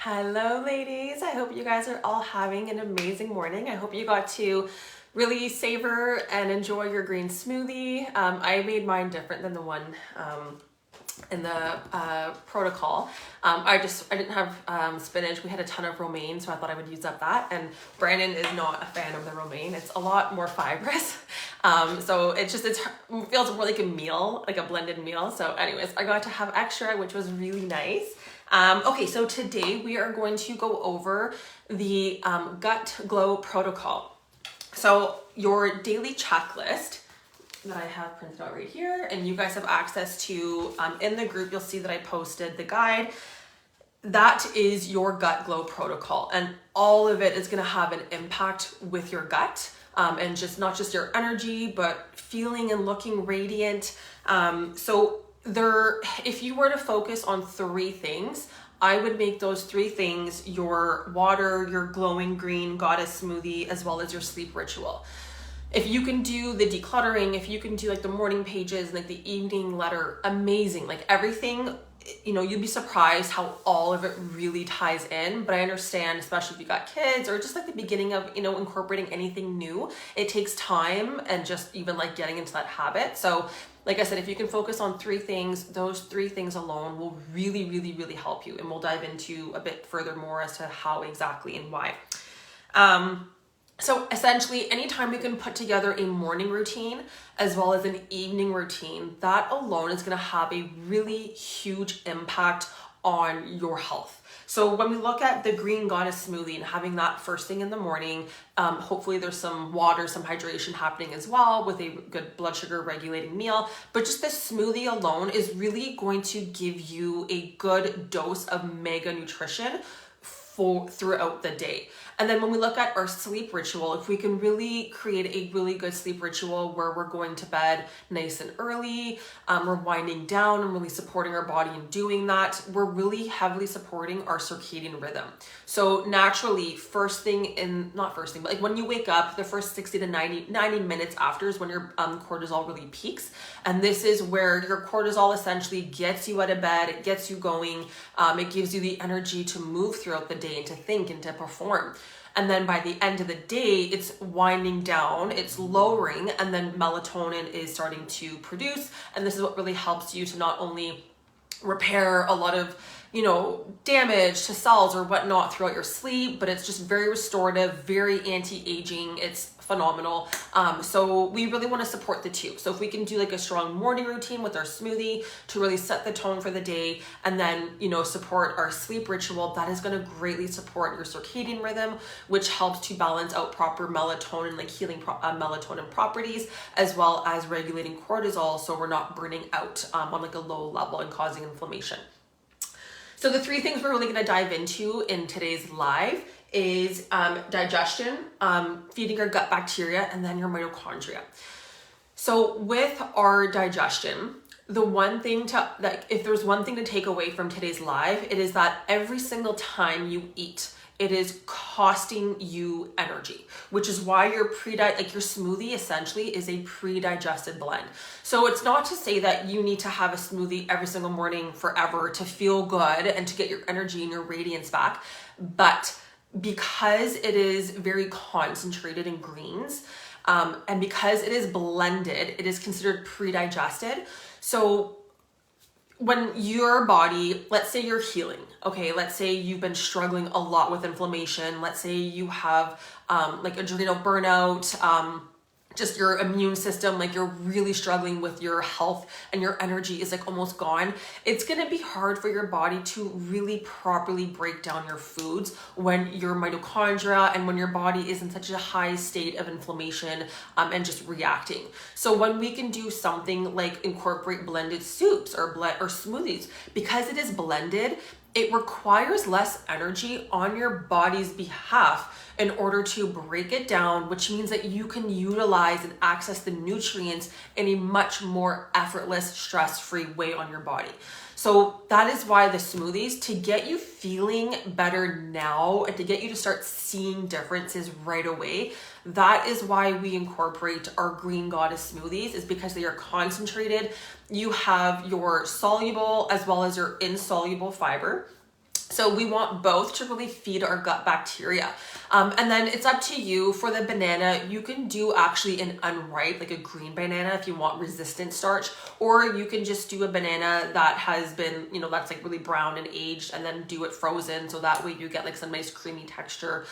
Hello ladies, I hope you guys are all having an amazing morning. I hope you got to really savor and enjoy your green smoothie. I made mine different than the one in the protocol. I didn't have spinach. We had a ton of romaine, so I thought I would use up that. And Brandon is not a fan of the romaine. It's a lot more fibrous. So it feels more like a meal, like a blended meal. So anyways, I got to have extra, which was really nice. Okay, so today we are going to go over the gut glow protocol. So your daily checklist that I have printed out right here, and you guys have access to in the group, you'll see that I posted the guide. That is your gut glow protocol, and all of it is going to have an impact with your gut, and just not just your energy, but feeling and looking radiant. If you were to focus on three things, I would make those three things your water, your glowing green goddess smoothie, as well as your sleep ritual. If you can do the decluttering, if you can do like the morning pages and like the evening letter, amazing. Like everything, you'd be surprised how all of it really ties in. But I understand, especially if you got kids or just like the beginning of, incorporating anything new, it takes time and just even like getting into that habit. So like I said, if you can focus on three things, those three things alone will really, really, really help you. And we'll dive into a bit further more as to how exactly and why. So essentially, anytime we can put together a morning routine as well as an evening routine, that alone is going to have a really huge impact on your health. So when we look at the green goddess smoothie and having that first thing in the morning, hopefully there's some water, some hydration happening as well with a good blood sugar regulating meal. But just this smoothie alone is really going to give you a good dose of mega nutrition throughout the day. And then when we look at our sleep ritual, if we can really create a really good sleep ritual where we're going to bed nice and early, we're winding down and really supporting our body in doing that, we're really heavily supporting our circadian rhythm. So naturally, like when you wake up, the first 60 to 90 minutes after is when your cortisol really peaks. And this is where your cortisol essentially gets you out of bed, it gets you going, it gives you the energy to move throughout the day and to think and to perform. And then by the end of the day, it's winding down, it's lowering, and then melatonin is starting to produce. And this is what really helps you to not only repair a lot of damage to cells or whatnot throughout your sleep, but it's just very restorative, very anti-aging. It's phenomenal. So we really want to support the two. So if we can do like a strong morning routine with our smoothie to really set the tone for the day, and then, support our sleep ritual, that is going to greatly support your circadian rhythm, which helps to balance out proper melatonin, like healing melatonin properties, as well as regulating cortisol. So we're not burning out on like a low level and causing inflammation. So the three things we're really going to dive into in today's live is digestion, feeding your gut bacteria, and then your mitochondria. So with our digestion, if there's one thing to take away from today's live, it is that every single time you eat, it is costing you energy, which is why your smoothie essentially is a pre-digested blend. So it's not to say that you need to have a smoothie every single morning forever to feel good and to get your energy and your radiance back. But because it is very concentrated in greens, and because it is blended, it is considered pre-digested. So when your body, let's say you're healing, okay, let's say you've been struggling a lot with inflammation, let's say you have like adrenal burnout, just your immune system, like you're really struggling with your health and your energy is like almost gone, it's gonna be hard for your body to really properly break down your foods when your mitochondria and when your body is in such a high state of inflammation and just reacting. So when we can do something like incorporate blended soups or smoothies, because it is blended, it requires less energy on your body's behalf in order to break it down, which means that you can utilize and access the nutrients in a much more effortless, stress-free way on your body. So that is why the smoothies, to get you feeling better now and to get you to start seeing differences right away, that is why we incorporate our green goddess smoothies, is because they are concentrated. You have your soluble as well as your insoluble fiber. So we want both to really feed our gut bacteria. And then it's up to you for the banana. You can do actually an unripe, like a green banana if you want resistant starch, or you can just do a banana that has been, that's like really brown and aged, and then do it frozen. So that way you get like some nice creamy texture,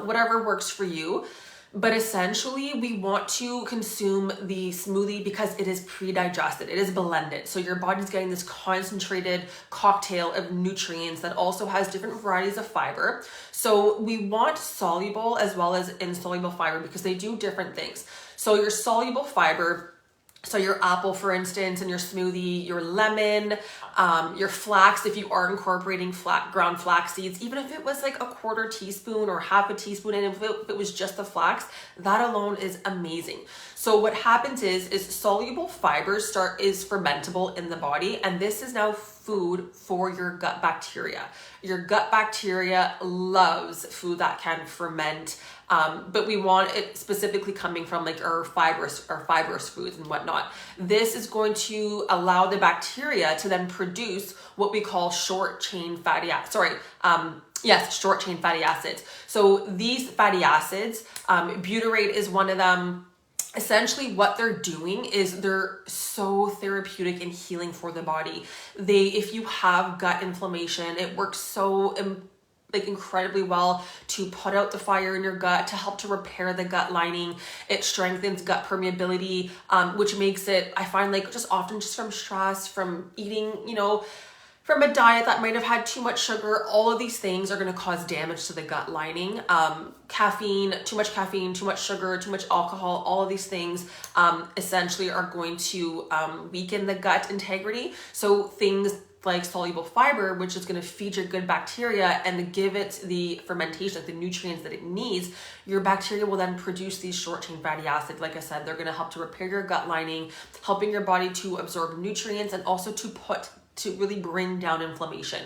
whatever works for you. But essentially, we want to consume the smoothie because it is pre-digested. It is blended. So your body's getting this concentrated cocktail of nutrients that also has different varieties of fiber. So we want soluble as well as insoluble fiber because they do different things. So your soluble fiber, so your apple, for instance, in your smoothie, your lemon, your flax, if you are incorporating ground flax seeds, even if it was like a quarter teaspoon or half a teaspoon, and if it was just the flax, that alone is amazing. So what happens is soluble fibers is fermentable in the body, and this is now food for your gut bacteria. Your gut bacteria loves food that can ferment, but we want it specifically coming from like our fibrous foods and whatnot. This is going to allow the bacteria to then produce what we call short chain fatty acids. Short chain fatty acids. So these fatty acids, butyrate is one of them. Essentially what they're doing is they're so therapeutic and healing for the body. If you have gut inflammation, it works so incredibly well to put out the fire in your gut, to help to repair the gut lining. It strengthens gut permeability, which makes it, I find, like just often just from stress, from eating, from a diet that might have had too much sugar, all of these things are going to cause damage to the gut lining. Caffeine, too much sugar, too much alcohol, all of these things essentially are going to weaken the gut integrity. So things like soluble fiber, which is going to feed your good bacteria and give it the fermentation, the nutrients that it needs, your bacteria will then produce these short chain fatty acids. Like I said, they're going to help to repair your gut lining, helping your body to absorb nutrients and also to really bring down inflammation.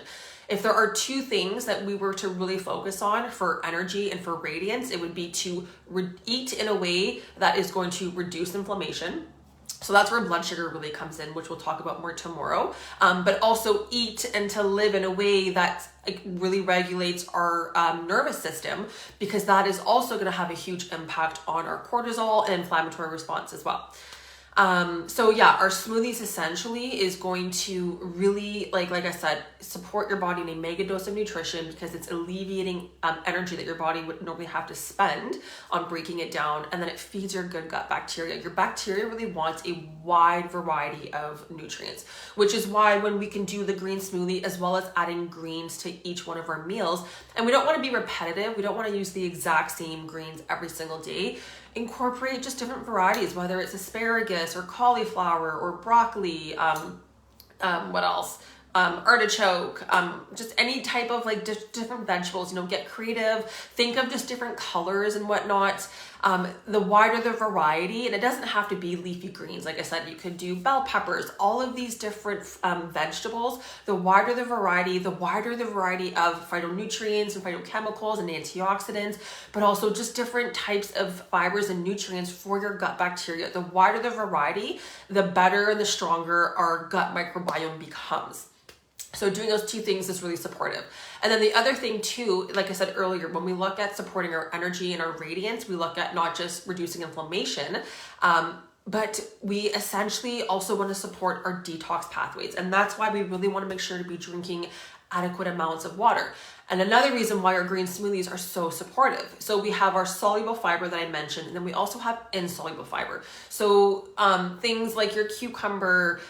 If there are two things that we were to really focus on for energy and for radiance, it would be to eat in a way that is going to reduce inflammation. So that's where blood sugar really comes in, which we'll talk about more tomorrow. But also eat and to live in a way that really regulates our nervous system, because that is also going to have a huge impact on our cortisol and inflammatory response as well. Our smoothies essentially is going to really, like I said, support your body in a mega dose of nutrition, because it's alleviating energy that your body would normally have to spend on breaking it down, and then it feeds your good gut bacteria. Your bacteria really wants a wide variety of nutrients, which is why when we can do the green smoothie as well as adding greens to each one of our meals, and we don't want to be repetitive, we don't want to use the exact same greens every single day. Incorporate just different varieties, whether it's asparagus or cauliflower or broccoli, what else? Artichoke, just any type of different vegetables, get creative, think of just different colors and whatnot. The wider the variety, and it doesn't have to be leafy greens. Like I said, you could do bell peppers, all of these different vegetables. The wider the variety of phytonutrients and phytochemicals and antioxidants, but also just different types of fibers and nutrients for your gut bacteria. The wider the variety, the better and the stronger our gut microbiome becomes. So doing those two things is really supportive. And then the other thing too, like I said earlier, when we look at supporting our energy and our radiance, we look at not just reducing inflammation, but we essentially also want to support our detox pathways. And that's why we really want to make sure to be drinking adequate amounts of water. And another reason why our green smoothies are so supportive. So we have our soluble fiber that I mentioned, and then we also have insoluble fiber. So things like your cucumber,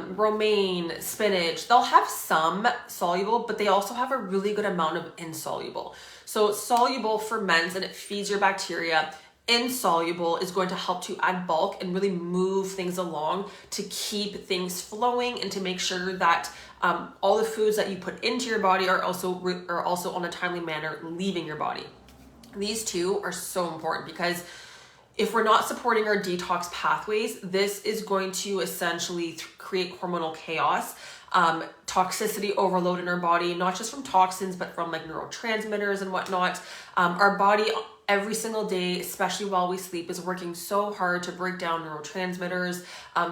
romaine, spinach, they'll have some soluble, but they also have a really good amount of insoluble. So soluble ferments and it feeds your bacteria. Insoluble is going to help to add bulk and really move things along to keep things flowing and to make sure that all the foods that you put into your body are also on a timely manner leaving your body. These two are so important, because if we're not supporting our detox pathways, this is going to essentially create hormonal chaos, toxicity overload in our body, not just from toxins, but from neurotransmitters and whatnot. Our body every single day, especially while we sleep, is working so hard to break down neurotransmitters,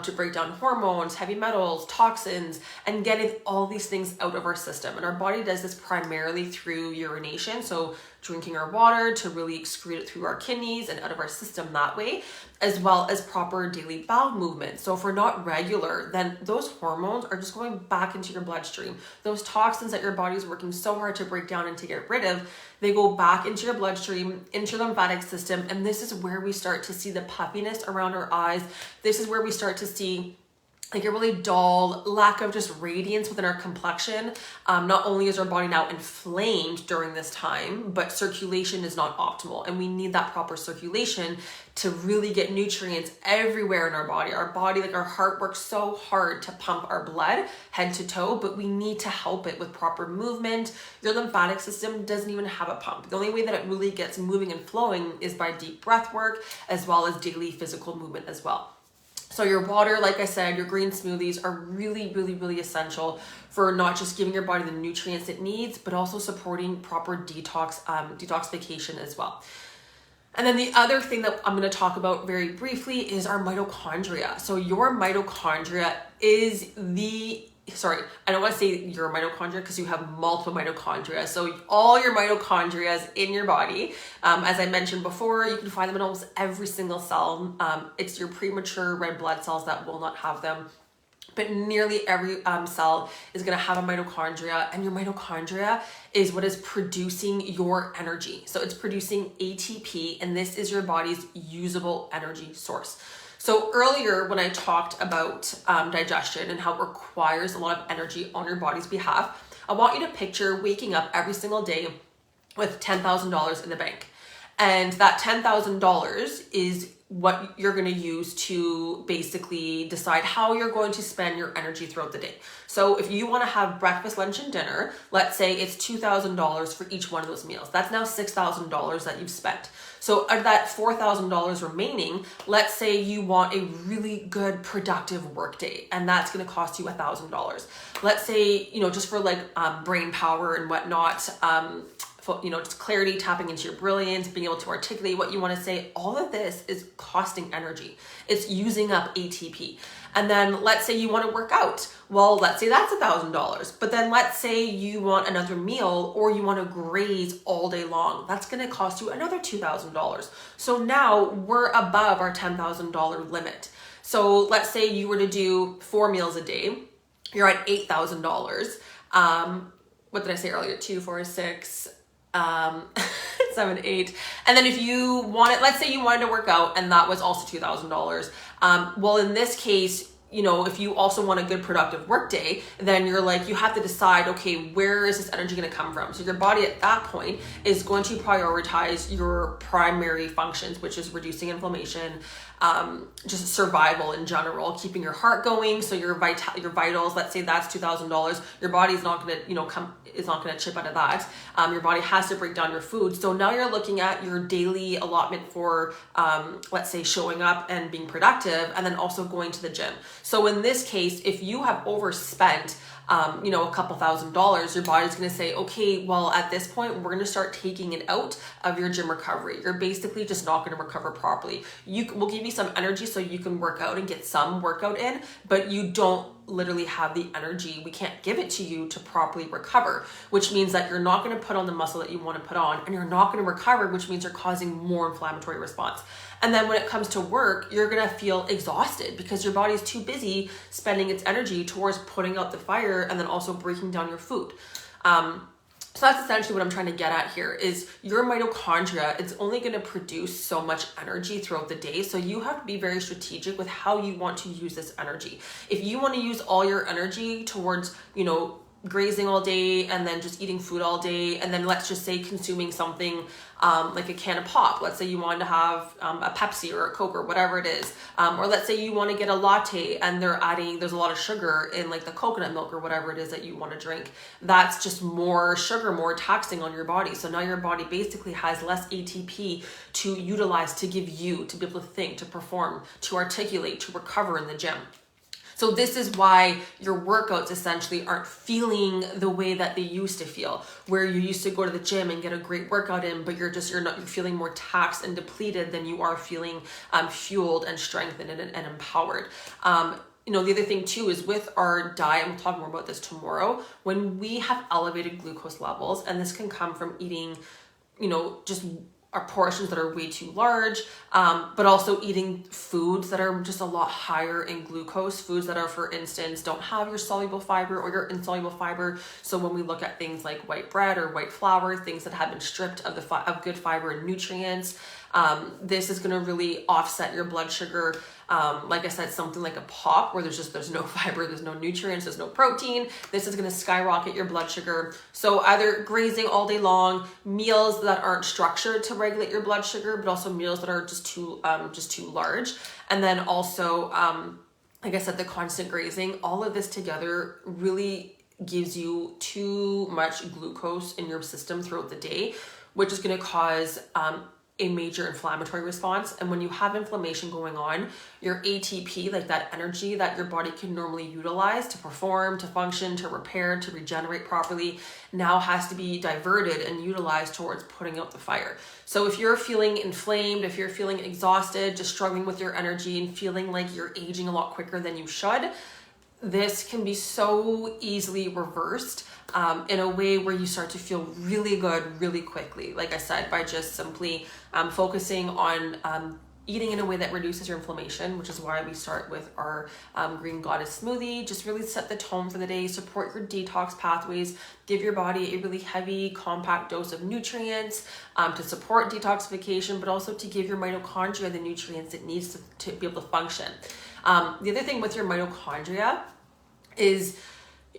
to break down hormones, heavy metals, toxins, and getting all these things out of our system. And our body does this primarily through urination. So drinking our water to really excrete it through our kidneys and out of our system that way, as well as proper daily bowel movement. So if we're not regular, then those hormones are just going back into your bloodstream. Those toxins that your body is working so hard to break down and to get rid of, they go back into your bloodstream, into your lymphatic system. And this is where we start to see the puffiness around our eyes. This is where we start to see like a really dull lack of just radiance within our complexion. Not only is our body now inflamed during this time, but circulation is not optimal. And we need that proper circulation to really get nutrients everywhere in our body. Our body, like our heart, works so hard to pump our blood head to toe, but we need to help it with proper movement. Your lymphatic system doesn't even have a pump. The only way that it really gets moving and flowing is by deep breath work, as well as daily physical movement as well. So your water, like I said, your green smoothies are really, really, really essential for not just giving your body the nutrients it needs, but also supporting proper detoxification as well. And then the other thing that I'm going to talk about very briefly is our mitochondria. So your mitochondria is I don't want to say your mitochondria because you have multiple mitochondria. So all your mitochondria is in your body. As I mentioned before, you can find them in almost every single cell. It's your premature red blood cells that will not have them. But nearly every cell is going to have a mitochondria, and your mitochondria is what is producing your energy. So it's producing ATP, and this is your body's usable energy source. So earlier when I talked about digestion and how it requires a lot of energy on your body's behalf, I want you to picture waking up every single day with $10,000 in the bank. And that $10,000 is what you're going to use to basically decide how you're going to spend your energy throughout the day. So if you want to have breakfast, lunch, and dinner, let's say it's $2,000 for each one of those meals. That's now $6,000 that you've spent. So of that $4,000 remaining, let's say you want a really good productive work day, and that's going to cost you $1,000. Let's say, just for like brain power and whatnot, just clarity, tapping into your brilliance, being able to articulate what you want to say. All of this is costing energy. It's using up ATP. And then let's say you want to work out. Well, let's say that's $1,000. But then let's say you want another meal or you want to graze all day long. That's going to cost you another $2,000. So now we're above our $10,000 limit. So let's say you were to do 4 meals a day. You're at $8,000. What did I say earlier? 2, 4, 6... 7, 8. And then if you wanted, let's say you wanted to work out and that was also $2,000. Well, in this case, if you also want a good productive work day, then you're like, you have to decide, okay, where is this energy going to come from? So your body at that point is going to prioritize your primary functions, which is reducing inflammation, just survival in general, keeping your heart going. So your vitals, let's say that's $2,000. Your body's not going to, is not going to chip out of that. Your body has to break down your food. So now you're looking at your daily allotment for, let's say, showing up and being productive, and then also going to the gym. So in this case, if you have overspent, a couple $1,000s, your body's going to say, okay, well, at this point, we're going to start taking it out of your gym recovery. You're basically just not going to recover properly. We'll give you some energy so you can work out and get some workout in, but you don't literally have the energy. We can't give it to you to properly recover, which means that you're not going to put on the muscle that you want to put on, and you're not going to recover, which means you're causing more inflammatory response. And then when it comes to work, you're going to feel exhausted because your body's too busy spending its energy towards putting out the fire and then also breaking down your food. So that's essentially what I'm trying to get at here is your mitochondria, it's only going to produce so much energy throughout the day. So you have to be very strategic with how you want to use this energy. If you want to use all your energy towards, grazing all day and then just eating food all day, and then let's just say consuming something like a can of pop. Let's say you want to have a Pepsi or a Coke or whatever it is, or let's say you want to get a latte and there's a lot of sugar in like the coconut milk or whatever it is that you want to drink. That's just more sugar, more taxing on your body. So now your body basically has less ATP to utilize to give you, to be able to think, to perform, to articulate, to recover in the gym. So this is why your workouts essentially aren't feeling the way that they used to feel, where you used to go to the gym and get a great workout in, but you're feeling more taxed and depleted than you are feeling fueled and strengthened and empowered. The other thing too is with our diet, and we'll talk more about this tomorrow, when we have elevated glucose levels, and this can come from eating, just our portions that are way too large, but also eating foods that are just a lot higher in glucose, foods that are, for instance, don't have your soluble fiber or your insoluble fiber. So when we look at things like white bread or white flour, things that have been stripped of good fiber and nutrients, this is going to really offset your blood sugar. Like I said, something like a pop where there's no fiber, there's no nutrients, there's no protein. This is going to skyrocket your blood sugar. So either grazing all day long, meals that aren't structured to regulate your blood sugar, but also meals that are just too large. And then also, like I said, the constant grazing, all of this together really gives you too much glucose in your system throughout the day, which is going to cause, a major inflammatory response. And when you have inflammation going on, your ATP, like that energy that your body can normally utilize to perform, to function, to repair, to regenerate properly, now has to be diverted and utilized towards putting out the fire. So if you're feeling inflamed, if you're feeling exhausted, just struggling with your energy and feeling like you're aging a lot quicker than you should, this can be so easily reversed in a way where you start to feel really good really quickly. Like I said, by just simply focusing on eating in a way that reduces your inflammation, which is why we start with our green goddess smoothie. Just really set the tone for the day, support your detox pathways, give your body a really heavy, compact dose of nutrients to support detoxification, but also to give your mitochondria the nutrients it needs to be able to function. The other thing with your mitochondria is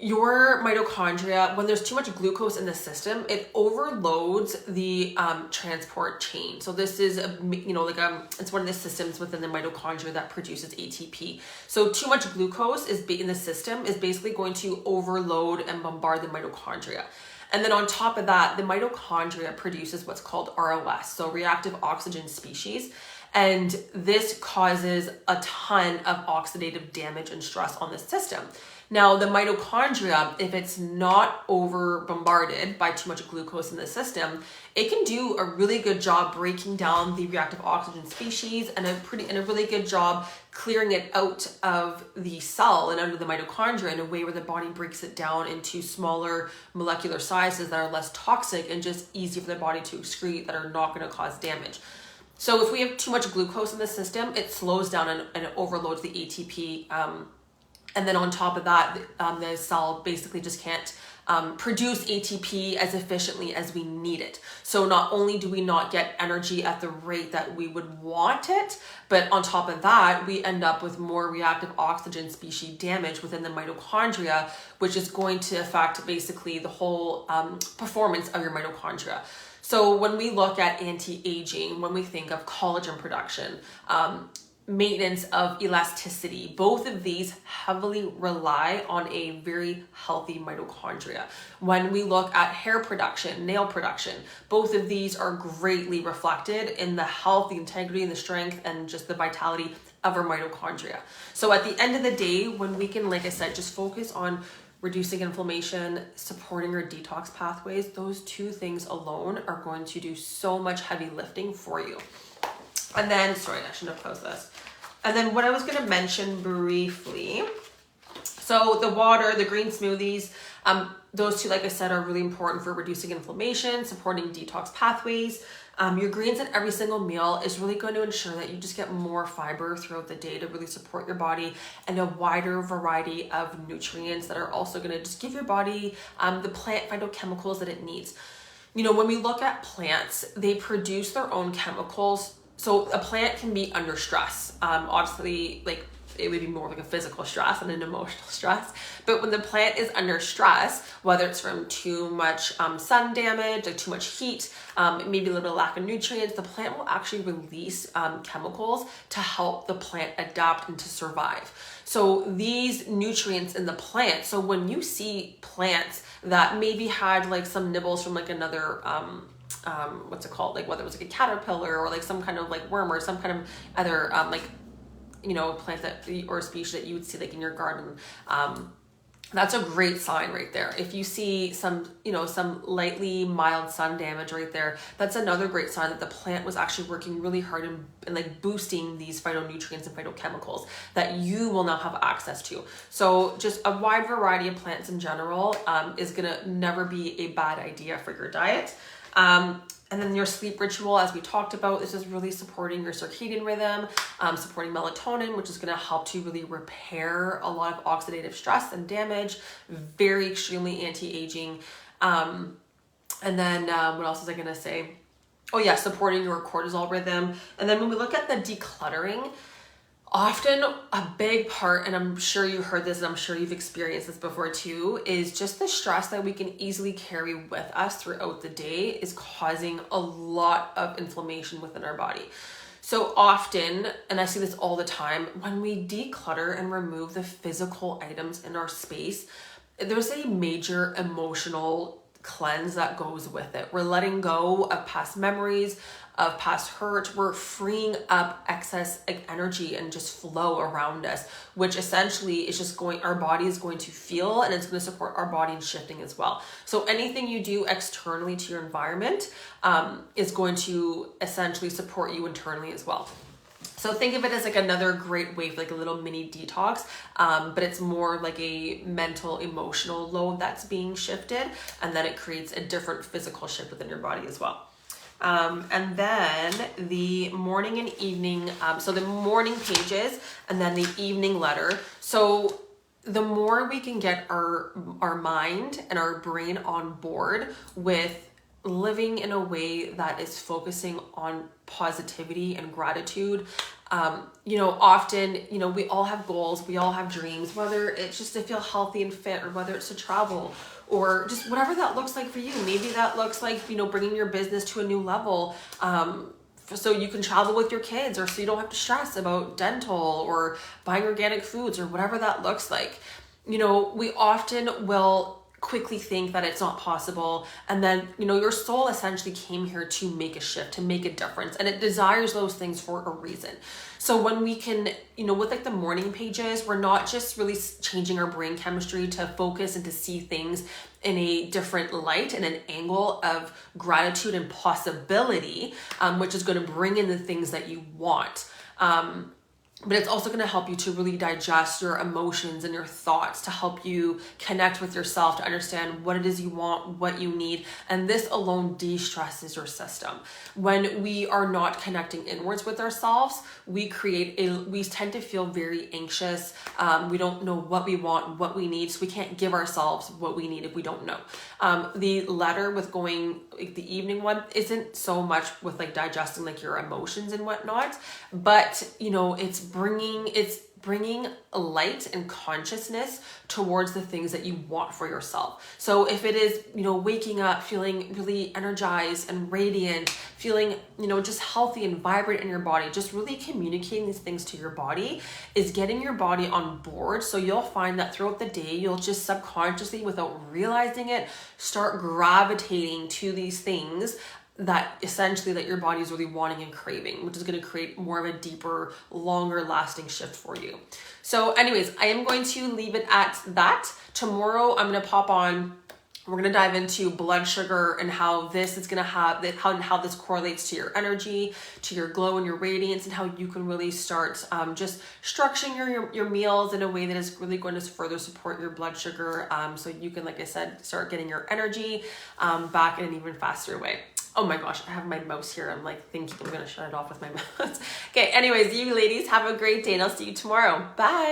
your mitochondria, when there's too much glucose in the system, it overloads the transport chain. So this is it's one of the systems within the mitochondria that produces ATP. So too much glucose in the system is basically going to overload and bombard the mitochondria. And then on top of that, the mitochondria produces what's called ROS, so reactive oxygen species. And this causes a ton of oxidative damage and stress on the system. Now, the mitochondria, if it's not over bombarded by too much glucose in the system, it can do a really good job breaking down the reactive oxygen species and a really good job clearing it out of the cell and out of the mitochondria in a way where the body breaks it down into smaller molecular sizes that are less toxic and just easy for the body to excrete, that are not going to cause damage. So if we have too much glucose in the system, it slows down and it overloads the ATP. And then on top of that, the cell basically just can't produce ATP as efficiently as we need it. So not only do we not get energy at the rate that we would want it, but on top of that, we end up with more reactive oxygen species damage within the mitochondria, which is going to affect basically the whole performance of your mitochondria. So when we look at anti-aging, when we think of collagen production, maintenance of elasticity, both of these heavily rely on a very healthy mitochondria. When we look at hair production, nail production, both of these are greatly reflected in the health, the integrity, and the strength, and just the vitality of our mitochondria. So at the end of the day, when we can, like I said, just focus on reducing inflammation, supporting our detox pathways, those two things alone are going to do so much heavy lifting for you. And then, sorry, I shouldn't have closed this. And then what I was going to mention briefly, so the water, the green smoothies, those two, like I said, are really important for reducing inflammation, supporting detox pathways. Your greens in every single meal is really going to ensure that you just get more fiber throughout the day to really support your body, and a wider variety of nutrients that are also going to just give your body the plant phytochemicals that it needs. When we look at plants, they produce their own chemicals. So a plant can be under stress. Obviously, like it would be more like a physical stress than an emotional stress. But when the plant is under stress, whether it's from too much sun damage, like too much heat, maybe a little bit of lack of nutrients, the plant will actually release chemicals to help the plant adapt and to survive. So these nutrients in the plant, so when you see plants that maybe had like some nibbles from like another what's it called, like whether it was like a caterpillar or like some kind of like worm or some kind of other like a plant that or a species that you would see like in your garden, that's a great sign right there. If you see some lightly mild sun damage right there, that's another great sign that the plant was actually working really hard and like boosting these phytonutrients and phytochemicals that you will now have access to. So just a wide variety of plants in general is gonna never be a bad idea for your diet. And then your sleep ritual, as we talked about, this is really supporting your circadian rhythm, supporting melatonin, which is going to help to really repair a lot of oxidative stress and damage, very extremely anti-aging. And then what else was I going to say? Oh yeah, supporting your cortisol rhythm. And then when we look at the decluttering, often a big part, and I'm sure you heard this and I'm sure you've experienced this before too, is just the stress that we can easily carry with us throughout the day is causing a lot of inflammation within our body. So often, and I see this all the time, when we declutter and remove the physical items in our space, there's a major emotional cleanse that goes with it. We're letting go of past memories, of past hurt. We're freeing up excess energy and just flow around us, which essentially is just our body is going to feel, and it's going to support our body in shifting as well. So anything you do externally to your environment is going to essentially support you internally as well. So think of it as like another great way, like a little mini detox, but it's more like a mental, emotional load that's being shifted, and then it creates a different physical shift within your body as well. And then the morning and evening, so the morning pages and then the evening letter. So the more we can get our mind and our brain on board with living in a way that is focusing on positivity and gratitude. Often, we all have goals, we all have dreams, whether it's just to feel healthy and fit, or whether it's to travel, or just whatever that looks like for you. Maybe that looks like, bringing your business to a new level, so you can travel with your kids, or so you don't have to stress about dental or buying organic foods, or whatever that looks like. We often will quickly think that it's not possible, and then your soul essentially came here to make a shift, to make a difference, and it desires those things for a reason. So when we can, with like the morning pages, we're not just really changing our brain chemistry to focus and to see things in a different light and an angle of gratitude and possibility, which is going to bring in the things that you want. But it's also going to help you to really digest your emotions and your thoughts, to help you connect with yourself, to understand what it is you want, what you need. And this alone de-stresses your system. When we are not connecting inwards with ourselves, we tend to feel very anxious. We don't know what we want, what we need. So we can't give ourselves what we need if we don't know. The letter with going, like the evening one, isn't so much with like digesting like your emotions and whatnot, but it's bringing light and consciousness towards the things that you want for yourself. So if it is, waking up feeling really energized and radiant, feeling, just healthy and vibrant in your body, just really communicating these things to your body is getting your body on board. So you'll find that throughout the day, you'll just subconsciously, without realizing it, start gravitating to these things that essentially that your body is really wanting and craving, which is going to create more of a deeper, longer lasting shift for you. So anyways, I am going to leave it at that. Tomorrow I'm going to pop on, we're going to dive into blood sugar and how this is going to have how this correlates to your energy, to your glow and your radiance, and how you can really start just structuring your meals in a way that is really going to further support your blood sugar, so you can, like I said, start getting your energy back in an even faster way. Oh my gosh, I have my mouse here. I'm like thinking I'm going to shut it off with my mouse. Okay, anyways, you ladies have a great day, and I'll see you tomorrow. Bye.